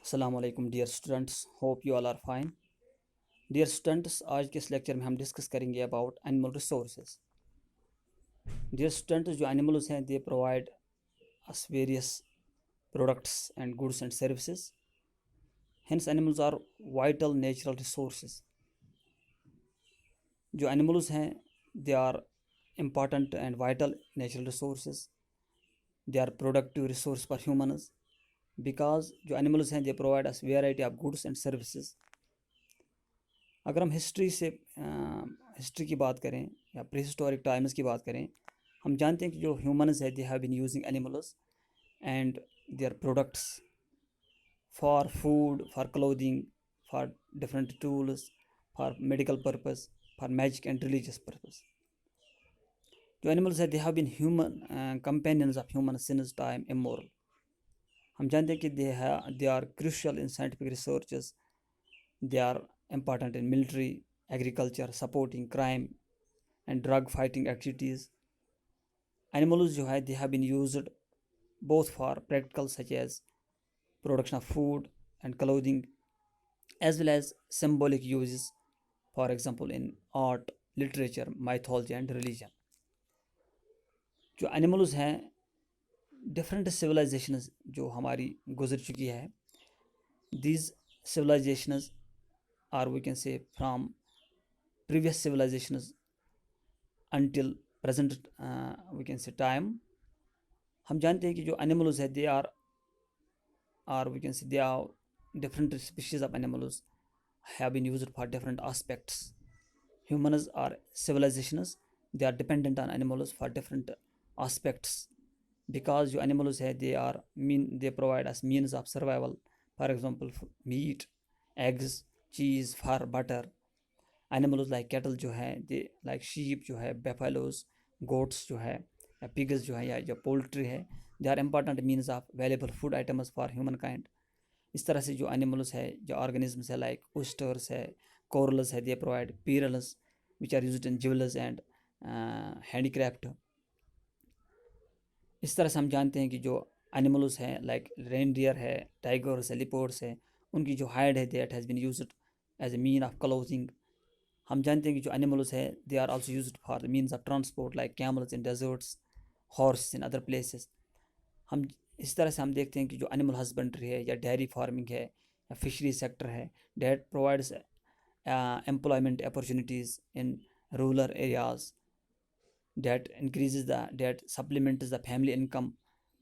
अस्सलामुअलैकुम dear students, hope you all are fine. Dear students, आज के इस लेक्चर में हम डिस्कस करेंगे about animal resources. Dear students, जो एनिमल्स हैं they provide us various products and goods and services. Hence animals are vital natural resources. जो animals हैं they are important and vital natural resources. They are productive resource for humans because जो animals हैं they provide us variety of goods and services. अगर हम history की बात करें या प्री हिस्टोरिक टाइम्स की बात करें, हम जानते हैं कि जो ह्यूमंस है they have been using animals and their products for food, for clothing, for different tools, for medical purpose, for magic and religious purpose. जो एनिमल्स है they have been human companions of human since time immemorial. हम जानते हैं कि they are crucial in scientific researches, they are important in military, agriculture, supporting crime and drug fighting activities. Animals जो है they have been used both for practical such as production of food and clothing as well as symbolic uses, for example in art, literature, mythology and religion. जो animals हैं different civilizations जो हमारी गुजर चुकी है, these civilizations or we can say from previous civilizations until present we can say time, हम जानते हैं कि जो एनिमल्स है they are we can say they are different species of animals have been used for different aspects. Humans are civilizations, they are dependent on animals for different aspects because जो animals है they provide us means of survival, for example meat, eggs, cheese, fur, butter. Animals like cattle जो है they like sheep जो है, बेफेलोज, goats जो है या pigs जो है या जो पोल्ट्री है, they are important means of valuable food items for humankind. इस तरह से जो एनिमल्स है जो ऑर्गेनिजम्स है लाइक ओस्टर्स है, कोरल्स है, they provide pearls which are used in jewellers and handicraft. इस तरह से हम जानते हैं कि जो एनिमल्स हैं लाइक रेनडियर है, टाइगर्स है, लिपोर्ड्स है, उनकी जो हाइड है that has been used as a mean of clothing. हम जानते हैं कि जो एनिमल्स है they are also used for the means of transport like camels in deserts, horse in other places. हम इस तरह से हम देखते हैं कि जो एनिमल हस्बेंड्री है या डेयरी फार्मिंग है या फिशरी सेक्टर है that provides employment opportunities in rural areas, that supplements the family income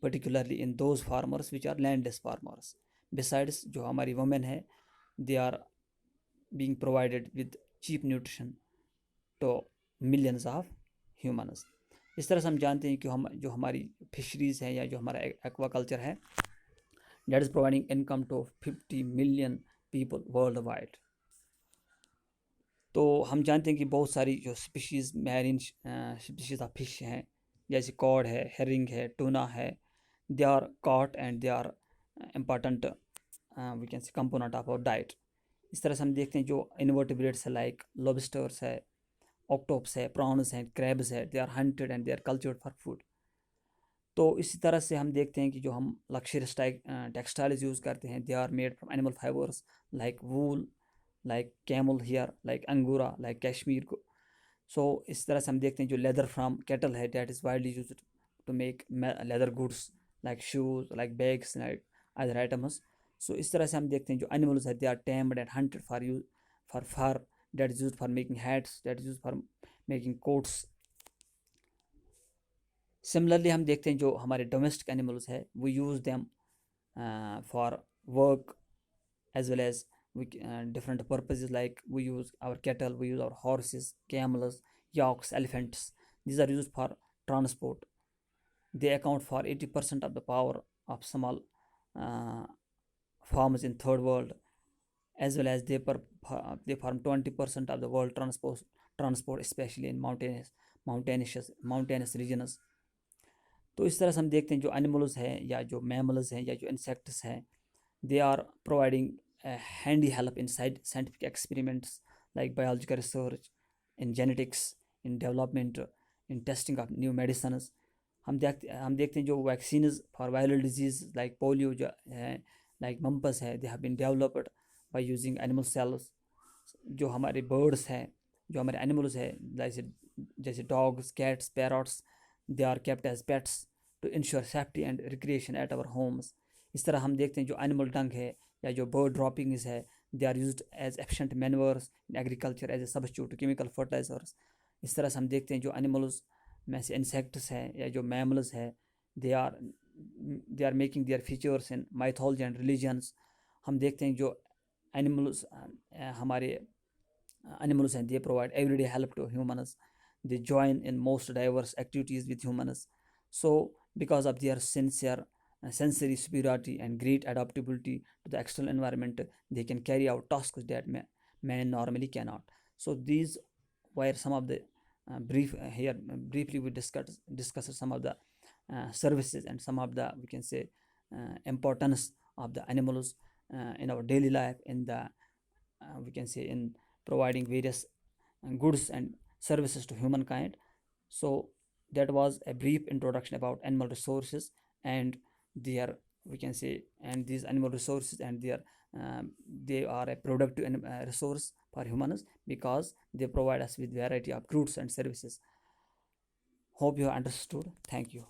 particularly in those farmers which are landless farmers. Besides जो हमारी women है they are being provided with cheap nutrition to millions of humans. इस तरह से हम जानते हैं कि जो हमारी फिशरीज़ है या जो हमारा एक्वाकल्चर है that is providing income to 50 million people worldwide. तो हम जानते हैं कि बहुत सारी जो species marine species of fish हैं जैसे कॉड है, हेरिंग है, टूना है, they are caught and they are important we can say component of our diet. इस तरह से हम देखते हैं जो इन्वर्टिब्रेट्स है लाइक लॉबस्टर्स है, ऑक्टोपस है, प्रॉन्स हैं, क्रैब्स है, they are hunted and they are cultured for food. तो इसी तरह से हम देखते हैं कि जो हम लग्जरियस टेक्सटाइल्स यूज़ करते हैं they are made from animal fibres like wool, like camel hair, like angora, like cashmere को। सो इस तरह से हम देखते हैं जो लेदर फ्रॉम कैटल है that is widely used to make leather goods like shoes, like bags, like other items. So इस तरह से हम देखते हैं जो एनिमल्स है they are tamed and hunted for fur that is used for making hats, that is used for making coats. Similarly हम देखते हैं जो हमारे डोमेस्टिक एनिमल्स है we use them for work as well as different purposes like we use our cattle, we use our horses, camels, yaks, elephants. These are used for transport. They account for 80% of the power of small uh, farms in third world as well as they form 20% of the world transport especially in mountainous regions. तो इस तरह से हम देखते हैं जो animals हैं या जो मैमल्स हैं या जो इंसेक्ट्स हैं they are providing handy help in scientific experiments like biological research, in genetics, in development, in testing of new medicines. हम देखते हैं जो vaccines for viral disease like polio जो है like mumps है, they have been developed by using animal cells. जो हमारे birds हैं, जो हमारे animals है, जैसे dogs, cats, parrots, they are kept as pets to ensure safety and recreation at our homes. इस तरह हम देखते हैं जो animal dung है या जो bird droppings है, they are used as efficient manures in agriculture as a substitute to chemical fertilizers. इस तरह से हम देखते हैं जो animals में से insects है या जो mammals है, they are they are making their features in mythology and religions. हम देखते हैं जो animals हमारे animals and they provide everyday help to humans. They join in most diverse activities with humans. So because of their sincere sensory superiority and great adaptability to the external environment, they can carry out tasks that man normally cannot. So these were some of the briefly we discuss some of the services and some of the, we can say, importance of the animals in our daily life, in the we can say in providing various goods and services to humankind. So that was a brief introduction about animal resources and their, we can say, and these animal resources and their they are a productive resource for humans because they provide us with variety of goods and services. Hope you have understood. Thank you.